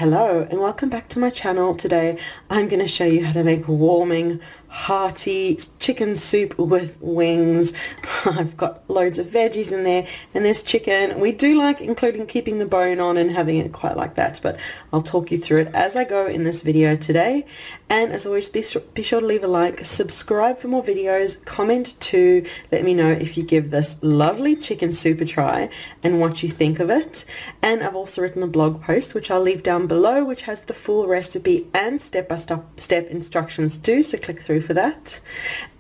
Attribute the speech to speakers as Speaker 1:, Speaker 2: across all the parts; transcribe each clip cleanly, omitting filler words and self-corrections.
Speaker 1: Hello and welcome back to my channel. Today I'm going to show you how to make warming, hearty chicken soup with wings. I've got loads of veggies in there and there's chicken. We do like including keeping the bone on and having it quite like that, but I'll talk you through it as I go in this video today. And as always, be sure to leave a like, subscribe for more videos, comment too, let me know if you give this lovely chicken soup a try and what you think of it. And I've also written a blog post which I'll leave down below, which has the full recipe and step-by-step instructions too, so click through for that.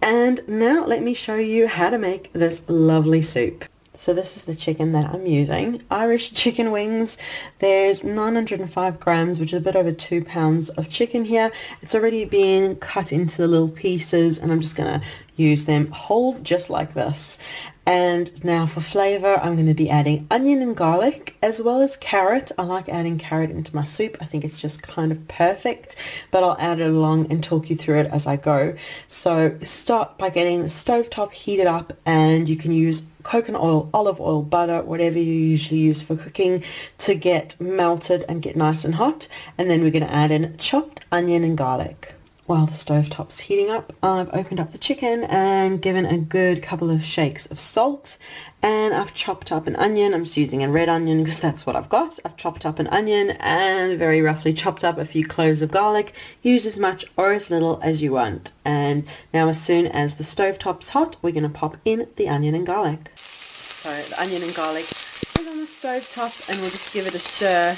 Speaker 1: And now let me show you how to make this lovely soup. So this is the chicken that I'm using, Irish chicken wings. There's 905 grams, which is a bit over 2 pounds of chicken here. It's already been cut into the little pieces and I'm just going to use them whole just like this. And now for flavor, I'm going to be adding onion and garlic as well as carrot. I like adding carrot into my soup. I think it's just kind of perfect, but I'll add it along and talk you through it as I go. So start by getting the stovetop heated up, and you can use coconut oil, olive oil, butter, whatever you usually use for cooking, to get melted and get nice and hot. And then we're going to add in chopped onion and garlic. While the stovetop's heating up, I've opened up the chicken and given a good couple of shakes of salt, and I've chopped up an onion. I'm just using a red onion because that's what I've got. I've chopped up an onion and very roughly chopped up a few cloves of garlic. Use as much or as little as you want. And now as soon as the stovetop's hot, we're going to pop in the onion and garlic. So the onion and garlic is on the stovetop, and we'll just give it a stir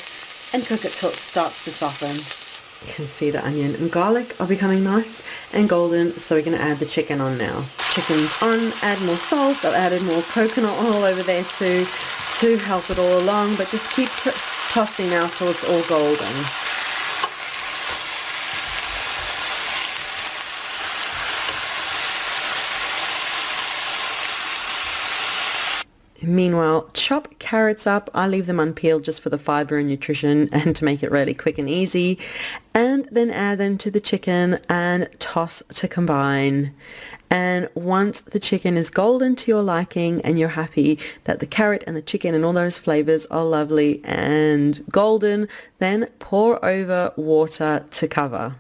Speaker 1: and cook it till it starts to soften. You can see the onion and garlic are becoming nice and golden, so we're going to add the chicken on now. Chicken's on, add more salt. I've added more coconut oil over there too to help it all along, but just keep tossing now till it's all golden. Meanwhile, chop carrots up. I leave them unpeeled just for the fiber and nutrition and to make it really quick and easy. And then add them to the chicken and toss to combine. And once the chicken is golden to your liking and you're happy that the carrot and the chicken and all those flavors are lovely and golden, then pour over water to cover.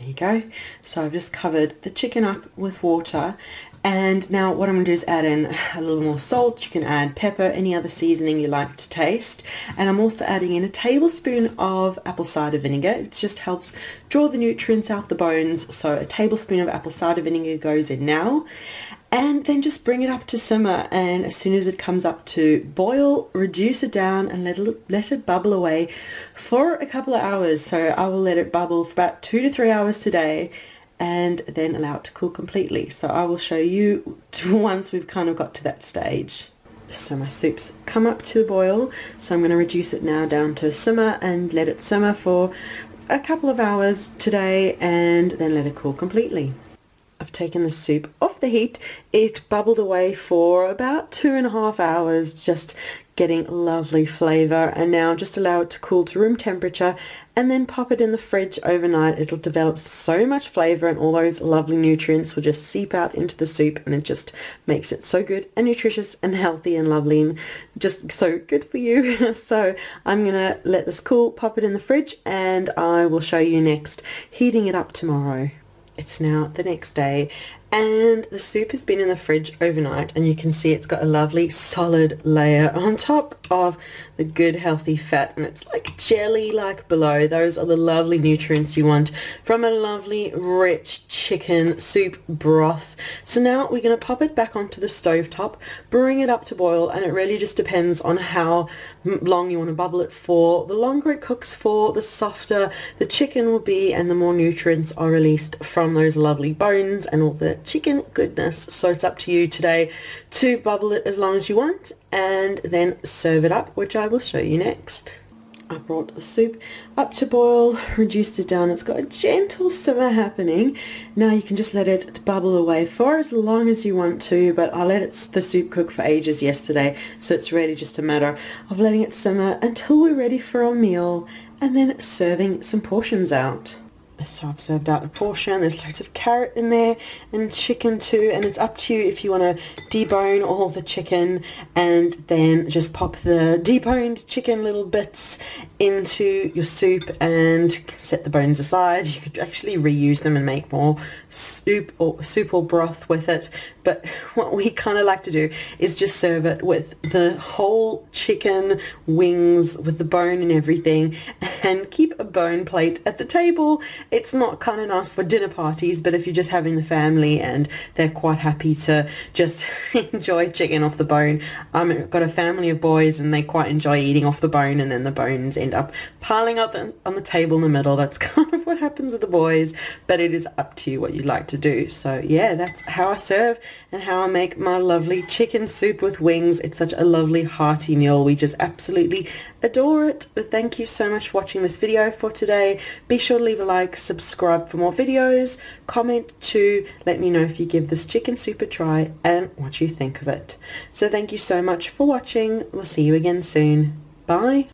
Speaker 1: There you go. So I've just covered the chicken up with water, and now what I'm going to do is add in a little more salt. You can add pepper, any other seasoning you like to taste, and I'm also adding in a tablespoon of apple cider vinegar. It just helps draw the nutrients out the bones, so a tablespoon of apple cider vinegar goes in now. And then just bring it up to simmer, and as soon as it comes up to boil, reduce it down and let it bubble away for a couple of hours. So I will let it bubble for about 2 to 3 hours today and then allow it to cool completely. So I will show you once we've kind of got to that stage. So my soup's come up to a boil, so I'm going to reduce it now down to simmer and let it simmer for a couple of hours today and then let it cool completely. I've taken the soup off the heat. It bubbled away for about 2.5 hours, just getting lovely flavor, and now just allow it to cool to room temperature and then pop it in the fridge overnight. It'll develop so much flavor and all those lovely nutrients will just seep out into the soup, and it just makes it so good and nutritious and healthy and lovely and just so good for you. So I'm gonna let this cool, pop it in the fridge, and I will show you next heating it up tomorrow. It's now the next day and the soup has been in the fridge overnight, and you can see it's got a lovely solid layer on top of the good healthy fat, and it's like jelly like below. Those are the lovely nutrients you want from a lovely rich chicken soup broth. So now we're going to pop it back onto the stove top, bring it up to boil, and it really just depends on how long you want to bubble it for. The longer it cooks for, the softer the chicken will be and the more nutrients are released from those lovely bones and all the chicken goodness. So it's up to you today to bubble it as long as you want and then serve it up, which I will show you next. I brought the soup up to boil, reduced it down. It's got a gentle simmer happening. Now you can just let it bubble away for as long as you want to, but I let the soup cook for ages yesterday, so it's really just a matter of letting it simmer until we're ready for our meal. and then serving some portions out. So I've served out a portion. There's loads of carrot in there and chicken too, and it's up to you if you want to debone all the chicken and then just pop the deboned chicken little bits into your soup and set the bones aside. You could actually reuse them and make more soup or broth with it, but what we kind of like to do is just serve it with the whole chicken wings with the bone and everything, and keep a bone plate at the table. It's not kind of nice for dinner parties, but if you're just having the family and they're quite happy to just enjoy chicken off the bone. I've got a family of boys and they quite enjoy eating off the bone, and then the bones end up piling up on the table in the middle. That's kind of what happens with the boys, but it is up to you what you like to do. So yeah, that's how I serve and how I make my lovely chicken soup with wings. It's such a lovely hearty meal. We just absolutely adore it. But thank you so much for watching this video for today. Be sure to leave a like, subscribe for more videos, comment to let me know if you give this chicken soup a try and what you think of it. So thank you so much for watching. We'll see you again soon. Bye.